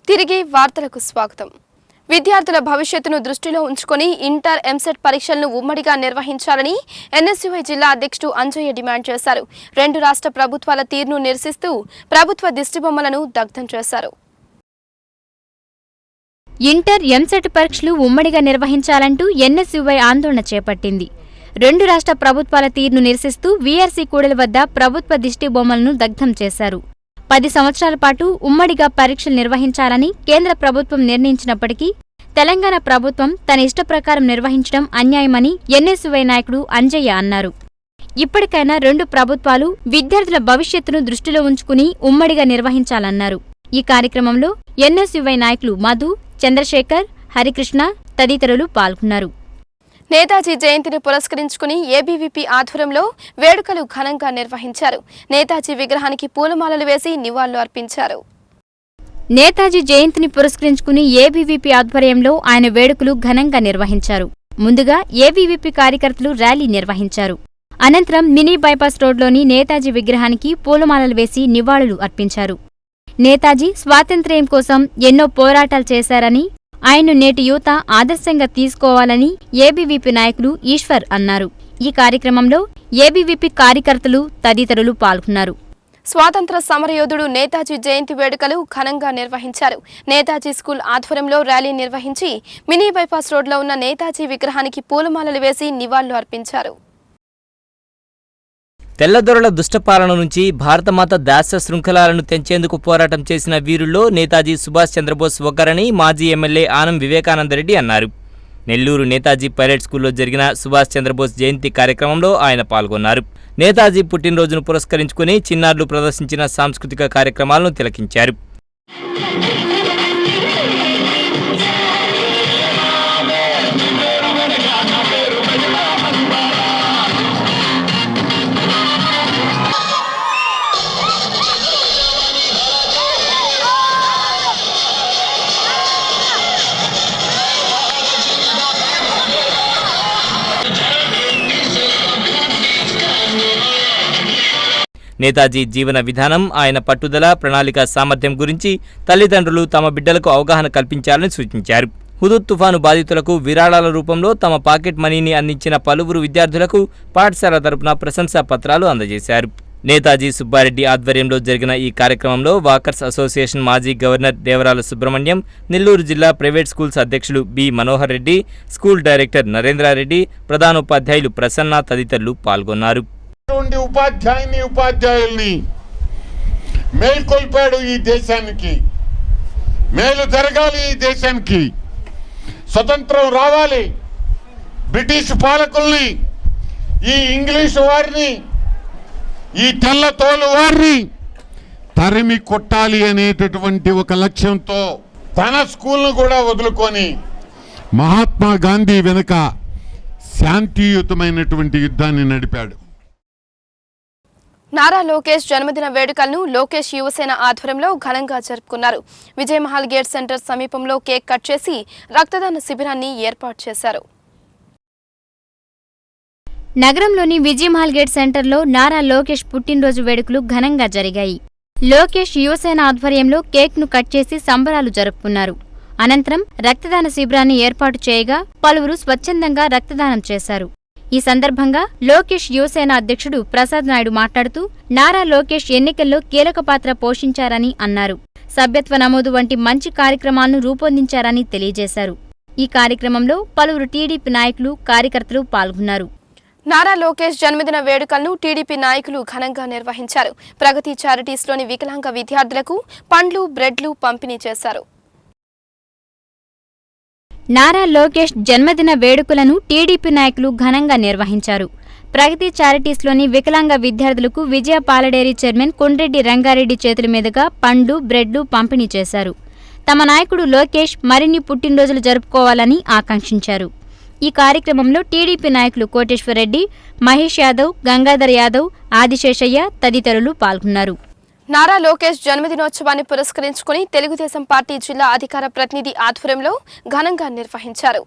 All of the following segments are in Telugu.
తిరిగి వార్తలకు స్వాగతం. విద్యార్థుల భవిష్యత్తును దృష్టిలో ఉంచుకొని ఇంటర్ ఎంసెట్ పరీక్షలను ఉమ్మడిగా నిర్వహించాలని ఎన్ఎస్యుఐ జిల్లా అధ్యక్షుడు అంజయ్య డిమాండ్ చేశారు. 2 రాష్ట్ర ప్రభుత్వాల తీరును నిరసిస్తూ ప్రభుత్వ దిష్టిబొమ్మలను దగ్ధం చేశారు. ఇంటర్ ఎంసెట్ పరీక్షలు ఉమ్మడిగా నిర్వహించాలంటూ ఎన్ఎస్యుఐ ఆందోళన చేపట్టింది. 2 రాష్ట్ర ప్రభుత్వాల తీరును నిరసిస్తూ వీఆర్సీ కూడలి వద్ద ప్రభుత్వ దిష్టిబొమ్మలను దగ్ధం చేశారు. 10 సంవత్సరాల పాటు ఉమ్మడిగా పరీక్షలు నిర్వహించాలని కేంద్ర ప్రభుత్వం నిర్ణయించినప్పటికీ తెలంగాణ ప్రభుత్వం తన ఇష్ట ప్రకారం నిర్వహించడం అన్యాయమని ఎన్ఎస్యుఐ నాయకుడు అంజయ్య అన్నారు. ఇప్పటికైనా 2 ప్రభుత్వాలు విద్యార్థుల భవిష్యత్తును దృష్టిలో ఉంచుకుని ఉమ్మడిగా నిర్వహించాలన్నారు. ఈ కార్యక్రమంలో ఎన్ఎస్యుఐ నాయకులు మధు, చంద్రశేఖర్, హరికృష్ణ తదితరులు పాల్గొన్నారు. నేతాజీ జయంతిని పురస్కరించుకుని ఏబీవీపీ ఆధ్వర్యంలో వేడుకలు ఘనంగా నిర్వహించారు. నేతాజీ విగ్రహానికి పూలమాలలు వేసి నివాళులు అర్పించారు. నేతాజీ జయంతిని పురస్కరించుకుని ఏబీవీపీ ఆధ్వర్యంలో ఆయన వేడుకలు ఘనంగా నిర్వహించారు. ముందుగా ఏబీవీపీ కార్యకర్తలు ర్యాలీ నిర్వహించారు. అనంతరం మినీ బైపాస్ రోడ్లోని నేతాజీ విగ్రహానికి పూలమాలలు వేసి నివాళులు అర్పించారు. నేతాజీ స్వాతంత్ర్యం కోసం ఎన్నో పోరాటాలు చేశారని, ఆయన్ను నేటి యువత ఆదర్శంగా తీసుకోవాలని ఏబీవీపీ నాయకులు ఈశ్వర్ అన్నారు. ఈ కార్యక్రమంలో ఏబీవీపీ కార్యకర్తలు తదితరులు పాల్గొన్నారు. స్వాతంత్ర సమరయోధుడు నేతాజీ జయంతి వేడుకలు ఘనంగా నిర్వహించారు. నేతాజీ స్కూల్ ఆధ్వర్యంలో ర్యాలీ నిర్వహించి మినీ బైపాస్ రోడ్లో ఉన్న నేతాజీ విగ్రహానికి పూలమాలలు వేసి నివాళులు అర్పించారు. తెల్లదొరల దుష్టపాలన నుంచి భారతమాత దాస్య శృంఖలాలను తెంచేందుకు పోరాటం చేసిన వీరుల్లో నేతాజీ సుభాష్ చంద్రబోస్ ఒకరని మాజీ ఎమ్మెల్యే ఆనం వివేకానందరెడ్డి అన్నారు. నెల్లూరు నేతాజీ పైలట్ స్కూల్లో జరిగిన సుభాష్ చంద్రబోస్ జయంతి కార్యక్రమంలో ఆయన పాల్గొన్నారు. నేతాజీ పుట్టినరోజును పురస్కరించుకుని చిన్నారులు ప్రదర్శించిన సాంస్కృతిక కార్యక్రమాలను తిలకించారు. నేతాజీ జీవన విధానం, ఆయన పట్టుదల, ప్రణాళిక సామర్థ్యం గురించి తల్లిదండ్రులు తమ బిడ్డలకు అవగాహన కల్పించాలని సూచించారు. హుదూద్ తుఫాను బాధితులకు విరాళాల రూపంలో తమ పాకెట్ మనీని అందించిన పలువురు విద్యార్థులకు పాఠశాల తరపున ప్రశంసా పత్రాలు అందజేశారు. నేతాజీ సుబ్బారెడ్డి ఆధ్వర్యంలో జరిగిన ఈ కార్యక్రమంలో వాకర్స్ అసోసియేషన్ మాజీ గవర్నర్ దేవరాల సుబ్రహ్మణ్యం, నెల్లూరు జిల్లా ప్రైవేట్ స్కూల్స్ అధ్యక్షులు B Manohar Reddy, school director Narendra Reddy, ప్రధానోపాధ్యాయులు ప్రసన్న తదితరులు పాల్గొన్నారు. ఉపాధ్యాయుల్ని మేల్కొల్పాడు. ఈ దేశానికి మేలు జరగాలి, ఈ దేశానికి స్వతంత్రం రావాలి. బ్రిటిష్ పాలకుల్ని, ఈ ఇంగ్లీషు వారిని, ఈ తెల్ల తోలు వారిని తరిమి కొట్టాలి అనేటటువంటి ఒక లక్ష్యంతో తన స్కూల్ను కూడా వదులుకొని మహాత్మా గాంధీ వెనుక శాంతియుతమైనటువంటి యుద్ధాన్ని నడిపాడు. నారా లోకేష్ జన్మదిన వేడుకలను లోకేష్ యువసేన ఆధ్వర్యంలో ఘనంగా జరుపుకున్నారు. విజయమహల్ గేట్ సెంటర్ సమీపంలో కేక్ కట్ చేసి రక్తదాన శిబిరాన్ని ఏర్పాటు చేశారు. నగరంలోని విజయమహల్ గేట్ సెంటర్లో నారా లోకేష్ పుట్టినరోజు వేడుకలు ఘనంగా జరిగాయి. లోకేష్ యువసేన ఆధ్వర్యంలో కేక్ను కట్ చేసి సంబరాలు జరుపుకున్నారు. అనంతరం రక్తదాన శిబిరాన్ని ఏర్పాటు చేయగా పలువురు స్వచ్ఛందంగా రక్తదానం చేశారు. ఈ సందర్భంగా లోకేష్ యువసేన అధ్యక్షుడు ప్రసాద్ నాయుడు మాట్లాడుతూ నారా లోకేష్ ఎన్నికల్లో కీలక పాత్ర పోషించారని అన్నారు. సభ్యత్వ నమోదు వంటి మంచి కార్యక్రమాలను రూపొందించారని తెలియజేశారు. ఈ కార్యక్రమంలో పలువురు టీడీపీ నాయకులు, కార్యకర్తలు పాల్గొన్నారు. నారా లోకేష్ జన్మదిన వేడుకలను టీడీపీ నాయకులు ఘనంగా నిర్వహించారు. ప్రగతి చారిటీస్లోని వికలాంగ విద్యార్థులకు పండ్లు, బ్రెడ్లు పంపిణీ చేశారు. నారా లోకేష్ జన్మదిన వేడుకలను టీడీపీ నాయకులు ఘనంగా నిర్వహించారు. ప్రగతి చారిటీస్లోని వికలాంగ విద్యార్థులకు విజయ పాలడేరీ చైర్మన్ కొండ్రెడ్డి రంగారెడ్డి చేతుల మీదుగా పండ్లు, బ్రెడ్లు పంపిణీ చేశారు. తమ నాయకుడు లోకేష్ మరిన్ని పుట్టినరోజులు జరుపుకోవాలని ఆకాంక్షించారు. ఈ కార్యక్రమంలో టీడీపీ నాయకులు కోటేశ్వరరెడ్డి, మహేష్ యాదవ్, గంగాధర్ యాదవ్, ఆదిశేషయ్య తదితరులు పాల్గొన్నారు. నారా లోకేష్ జన్మదినోత్సవాన్ని పురస్కరించుకుని తెలుగుదేశం పార్టీ జిల్లా అధికార ప్రతినిధి ఆధ్వర్యంలో ఘనంగా నిర్వహించారు.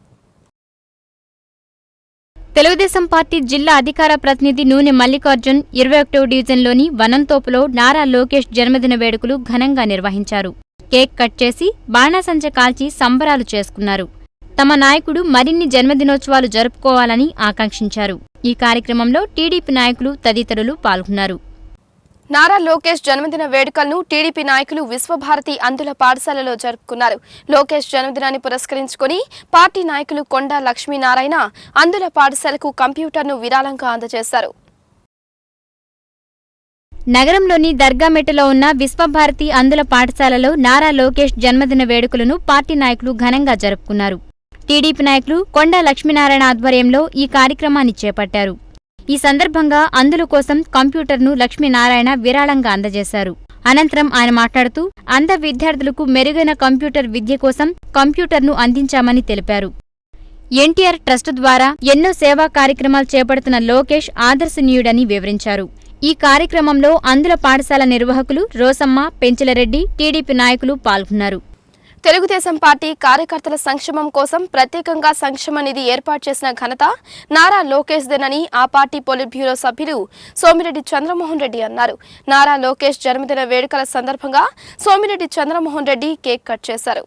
తెలుగుదేశం పార్టీ జిల్లా అధికార ప్రతినిధి నూనె మల్లికార్జున్ 21వ డివిజన్లోని వనంతోపులో నారా లోకేష్ జన్మదిన వేడుకలు ఘనంగా నిర్వహించారు. కేక్ కట్ చేసి బాణాసంచ కాల్చి సంబరాలు చేసుకున్నారు. తమ నాయకుడు మరిన్ని జన్మదినోత్సవాలు జరుపుకోవాలని ఆకాంక్షించారు. ఈ కార్యక్రమంలో టీడీపీ నాయకులు తదితరులు పాల్గొన్నారు. నారా లోకేష్ జన్మదిన వేడుకలను టీడీపీ నాయకులు విశ్వభారతి అందుల పాఠశాలలో జరుపుకున్నారు. లోకేష్ జన్మదినాన్ని పురస్కరించుకుని పార్టీ నాయకులు కొండా లక్ష్మీనారాయణ అందుల పాఠశాలకు కంప్యూటర్ను విరాళంగా అందజేశారు. నగరంలోని దర్గామెట్టలో ఉన్న విశ్వభారతి అందుల పాఠశాలలో నారా లోకేష్ జన్మదిన వేడుకలను పార్టీ నాయకులు ఘనంగా జరుపుకున్నారు. టీడీపీ నాయకులు కొండా లక్ష్మీనారాయణ ఆధ్వర్యంలో ఈ కార్యక్రమాన్ని చేపట్టారు. ఈ సందర్భంగా అందుల కోసం కంప్యూటర్ను లక్ష్మీనారాయణ విరాళంగా అందజేశారు. అనంతరం ఆయన మాట్లాడుతూ అంధ విద్యార్థులకు మెరుగైన కంప్యూటర్ విద్య కోసం కంప్యూటర్ను అందించామని తెలిపారు. ఎన్టీఆర్ ట్రస్ట్ ద్వారా ఎన్నో సేవా కార్యక్రమాలు చేపడుతున్న లోకేష్ ఆదర్శనీయుడని వివరించారు. ఈ కార్యక్రమంలో అందుల పాఠశాల నిర్వాహకులు రోసమ్మ, పెంచలరెడ్డి, టీడీపీ నాయకులు పాల్గొన్నారు. తెలుగుదేశం పార్టీ కార్యకర్తల సంక్షేమం కోసం ప్రత్యేకంగా సంక్షేమ నిధి ఏర్పాటు చేసిన ఘనత నారా లోకేష్ దేనని ఆ పార్టీ పొలిట్ బ్యూరో సభ్యులు సోమిరెడ్డి చంద్రమోహన్ రెడ్డి అన్నారు. నారా లోకేష్ జన్మదిన వేడుకల సందర్భంగా సోమిరెడ్డి చంద్రమోహన్ రెడ్డి కేక్ కట్ చేశారు.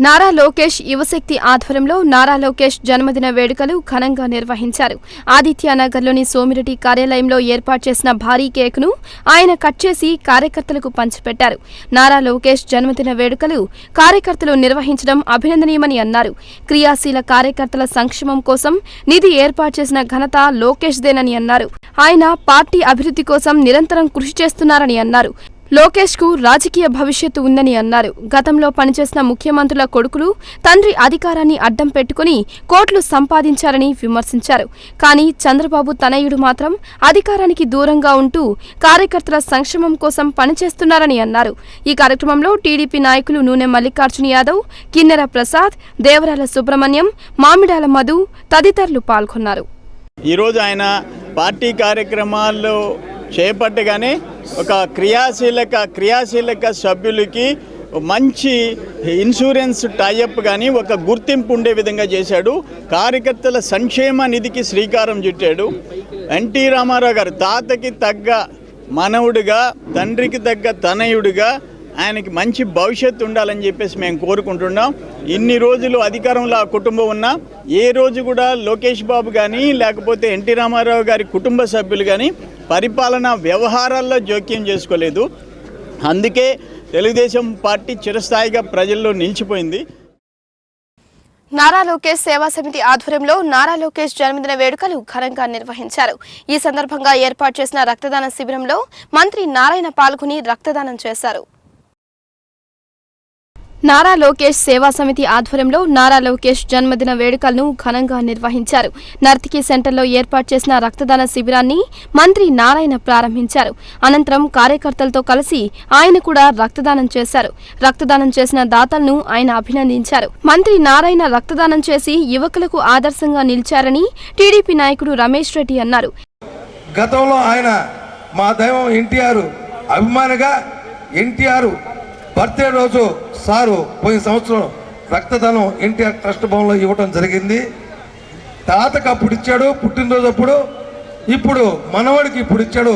నారా లోకేష్ యువశక్తి ఆధ్వర్యంలో నారా లోకేష్ జన్మదిన వేడుకలు ఘనంగా నిర్వహించారు. ఆదిత్యనగర్లోని సోమిరెడ్డి కార్యాలయంలో ఏర్పాటు చేసిన భారీ కేకును ఆయన కట్ చేసి కార్యకర్తలకు పంచిపెట్టారు. నారా లోకేష్ జన్మదిన వేడుకలు కార్యకర్తలు నిర్వహించడం అభినందనీయమని అన్నారు. క్రియాశీల కార్యకర్తల సంక్షేమం కోసం నిధి ఏర్పాటు చేసిన ఘనత లోకేష్ దేనని అన్నారు. ఆయన పార్టీ అభివృద్ధి కోసం నిరంతరం కృషి చేస్తున్నారని అన్నారు. లోకేష్ కు రాజకీయ భవిష్యత్తు ఉందని అన్నారు. గతంలో పనిచేసిన ముఖ్యమంత్రుల కొడుకులు తండ్రి అధికారాన్ని అడ్డం పెట్టుకుని కోట్లు సంపాదించారని విమర్శించారు. కానీ చంద్రబాబు తనయుడు మాత్రం అధికారానికి దూరంగా ఉంటూ కార్యకర్తల సంక్షేమం కోసం పనిచేస్తున్నారని అన్నారు. ఈ కార్యక్రమంలో టీడీపీ నాయకులు నూనె మల్లికార్జున యాదవ్, కిన్నెర ప్రసాద్, దేవరాల సుబ్రహ్మణ్యం, మామిడాల మధు తదితరులు పాల్గొన్నారు. ఈరోజు ఆయన పార్టీ కార్యక్రమాల్లో చేపట్టగానే ఒక క్రియాశీలక సభ్యులకి మంచి ఇన్సూరెన్స్ టైఅప్ కానీ ఒక గుర్తింపు ఉండే విధంగా చేశాడు. కార్యకర్తల సంక్షేమ నిధికి శ్రీకారం చుట్టాడు. ఎన్టీ రామారావు గారు తాతకి తగ్గ మనవుడిగా, తండ్రికి తగ్గ తనయుడిగా ఆయనకి మంచి భవిష్యత్తు ఉండాలని చెప్పేసి మేము కోరుకుంటున్నాం. ఇన్ని రోజులు అధికారంలో ఆ కుటుంబం ఉన్నా ఏ రోజు కూడా లోకేష్ బాబు కానీ లేకపోతే ఎన్టీ రామారావు గారి కుటుంబ సభ్యులు కానీ పరిపాలనా వ్యవహారాల్లో జోక్యం చేసుకోలేదు. అందుకే తెలుగుదేశం పార్టీ చిరస్థాయిగా ప్రజల్లో నిలిచిపోయింది. నారా లోకేష్ సేవా సమితి ఆధ్వర్యంలో నారా లోకేష్ జన్మదిన వేడుకలు ఘనంగా నిర్వహించారు. ఈ సందర్భంగా ఏర్పాటు చేసిన రక్తదాన శిబిరంలో మంత్రి నారాయణ పాల్గొని రక్తదానం చేశారు. నారా లోకేష్ సేవా సమితి ఆధ్వర్యంలో నారా లోకేష్ జన్మదిన వేడుకలను ఘనంగా నిర్వహించారు. నర్తికి సెంటర్లో ఏర్పాటు చేసిన రక్తదాన శిబిరాన్ని మంత్రి నారాయణ ప్రారంభించారు. అనంతరం కార్యకర్తలతో కలిసి ఆయన కూడా రక్తదానం చేశారు. రక్తదానం చేసిన దాతలను ఆయన అభినందించారు. మంత్రి నారాయణ రక్తదానం చేసి యువకులకు ఆదర్శంగా నిలిచారని టీడీపీ నాయకుడు రమేష్ రెడ్డి అన్నారు. గతంలో ఆయన మా దైవం ఎన్టీఆర్ అభిమానిగా ఎన్టీఆర్ బర్త్డే రోజు సారు పోయిన సంవత్సరం రక్తదానం ఎన్టీఆర్ ట్రస్ట్ భవన్లో ఇవ్వటం జరిగింది. తాతకు అప్పుడు ఇచ్చాడు పుట్టినరోజు అప్పుడు, ఇప్పుడు మనవడికి ఇప్పుడు ఇచ్చాడు.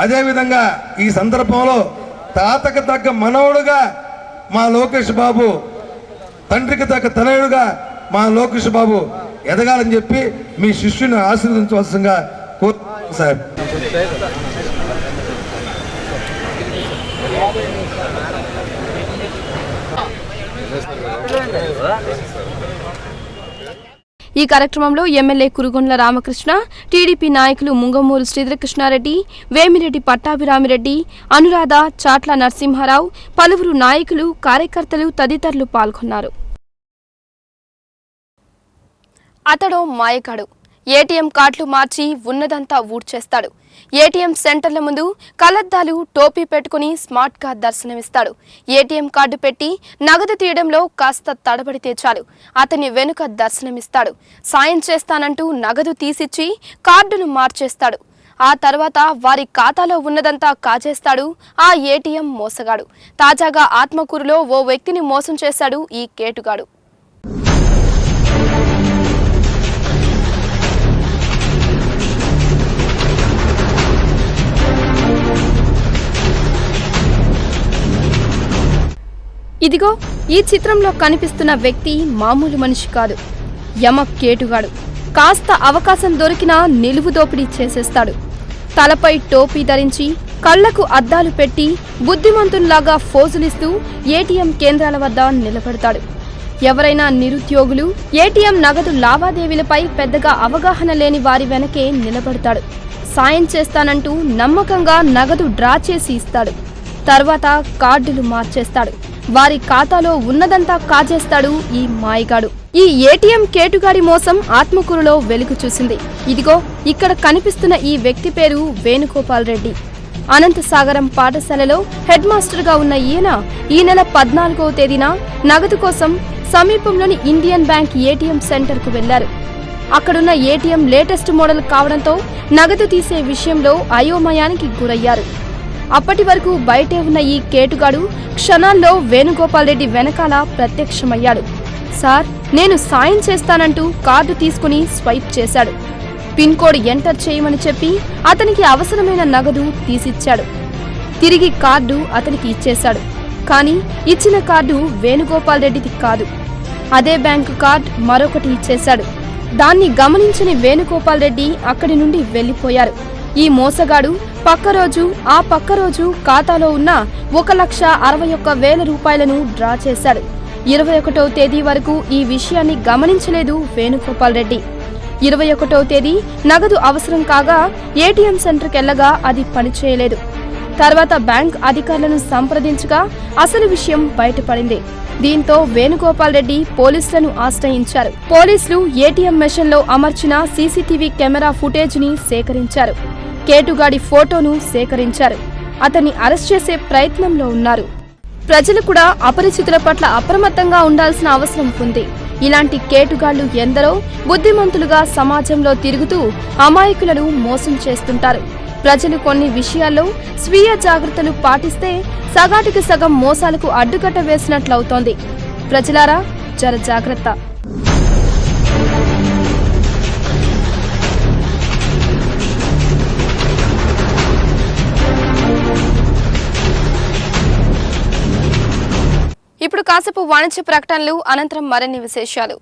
అదేవిధంగా ఈ సందర్భంలో తాతకు తగ్గ మనవడుగా మా లోకేష్ బాబు, తండ్రికి తగ్గ తనయుడుగా మా లోకేష్ బాబు ఎదగాలని చెప్పి మీ శిష్యుని ఆశీర్వదించవలసిందిగా కోరుతున్నాను సార్. ఈ కార్యక్రమంలో ఎమ్మెల్యే కురుగొండ్ల రామకృష్ణ, టీడీపీ నాయకులు ముంగమూరు శ్రీధరకృష్ణారెడ్డి, వేమిరెడ్డి పట్టాభిరామిరెడ్డి, అనురాధ, చాట్ల నరసింహారావు, పలువురు నాయకులు, కార్యకర్తలు తదితరులు పాల్గొన్నారు. అతడో మాయగాడు. ఏటీఎం కార్డులు మార్చి ఉన్నదంతా ఊడ్చేస్తాడు. ఏటీఎం సెంటర్ల ముందు కళ్లద్దాలు, టోపీ పెట్టుకుని స్మార్ట్ గా దర్శనమిస్తాడు. ఏటీఎం కార్డు పెట్టి నగదు తీయడంలో కాస్త తడబడితే చాలు అతని వెనుక దర్శనమిస్తాడు. సాయం చేస్తానంటూ నగదు తీసిచ్చి కార్డును మార్చేస్తాడు. ఆ తర్వాత వారి ఖాతాలో ఉన్నదంతా కాజేస్తాడు ఆ ఏటీఎం మోసగాడు. తాజాగా ఆత్మకూరులో ఓ వ్యక్తిని మోసం చేశాడు ఈ కేటుగాడు. ఇదిగో ఈ చిత్రంలో కనిపిస్తున్న వ్యక్తి మామూలు మనిషి కాదు, యమ కేటుగాడు. కాస్త అవకాశం దొరికినా నిలువు దోపిడీ చేసేస్తాడు. తలపై టోపీ ధరించి కళ్లకు అద్దాలు పెట్టి బుద్ధిమంతుల్లాగా ఫోజులిస్తూ ఏటీఎం కేంద్రాల వద్ద నిలబడతాడు. ఎవరైనా నిరుద్యోగులు ఏటీఎం నగదు లావాదేవీలపై పెద్దగా అవగాహన లేని వారి వెనకే నిలబడతాడు. సాయం చేస్తానంటూ నమ్మకంగా నగదు డ్రా చేసి ఇస్తాడు. తర్వాత కార్డులు మార్చేస్తాడు. వారి ఖాతాలో ఉన్నదంతా కాజేస్తాడు ఈ మాయగాడు. ఈ ఏటీఎం కేటుగాడి మోసం ఆత్మకూరులో వెలుగు చూసింది. ఇదిగో ఇక్కడ కనిపిస్తున్న ఈ వ్యక్తి పేరు వేణుగోపాల్ రెడ్డి. అనంతసాగరం పాఠశాలలో హెడ్ మాస్టర్గా ఉన్న ఈయన ఈ నెల 14వ తేదీన నగదు కోసం సమీపంలోని ఇండియన్ బ్యాంక్ ఏటీఎం సెంటర్కు వెళ్లారు. అక్కడున్న ఏటీఎం లేటెస్ట్ మోడల్ కావడంతో నగదు తీసే విషయంలో అయోమయానికి గురయ్యారు. అప్పటి వరకు బయటే ఉన్న ఈ కేటుగాడు క్షణాల్లో వేణుగోపాల్ రెడ్డి వెనకాల ప్రత్యక్షమయ్యాడు. సార్, నేను సాయం చేస్తానంటూ కార్డు తీసుకుని స్వైప్ చేశాడు. పిన్ కోడ్ ఎంటర్ చేయమని చెప్పి అతనికి అవసరమైన నగదు తీసిచ్చాడు. తిరిగి కార్డు అతనికి ఇచ్చేశాడు. కానీ ఇచ్చిన కార్డు వేణుగోపాల్ రెడ్డిది కాదు. అదే బ్యాంకు కార్డ్ మరొకటి ఇచ్చేశాడు. దాన్ని గమనించని వేణుగోపాల్ రెడ్డి అక్కడి నుండి వెళ్లిపోయారు. ఈ మోసగాడు ఆ పక్క రోజు ఖాతాలో ఉన్న 1,61,000 రూపాయలను డ్రా చేశాడు. 21వ తేదీ వరకు ఈ విషయాన్ని గమనించలేదు వేణుగోపాల్ రెడ్డి. 21వ తేదీ నగదు అవసరం కాగా ఏటీఎం సెంటర్కెళ్లగా అది పనిచేయలేదు. తర్వాత బ్యాంక్ అధికారులను సంప్రదించగా అసలు విషయం బయటపడింది. దీంతో వేణుగోపాల్ రెడ్డి పోలీసులను ఆశ్రయించారు. పోలీసులు ఏటీఎం మెషిన్లో అమర్చిన సీసీటీవీ కెమెరా ఫుటేజ్ని సేకరించారు. కేటుగాడి ఫోటోను సేకరించారు. అతన్ని అరెస్ట్ చేసే ప్రయత్నంలో ఉన్నారు. ప్రజలు కూడా అపరిచితుల పట్ల అప్రమత్తంగా ఉండాల్సిన అవసరం ఉంది. ఇలాంటి కేటుగాళ్లు ఎందరో బుద్ధిమంతులుగా సమాజంలో తిరుగుతూ అమాయకులను మోసం చేస్తుంటారు. ప్రజలు కొన్ని విషయాల్లో స్వీయ జాగ్రత్తలు పాటిస్తే సగాటికి సగం మోసాలకు అడ్డుకట్ట వేసినట్లవుతోంది. ప్రజలారా, జర జాగ్రత్త. ఇప్పుడు కాసేపు వాణిజ్య ప్రకటనలు, అనంతరం మరిన్ని విశేషాలు.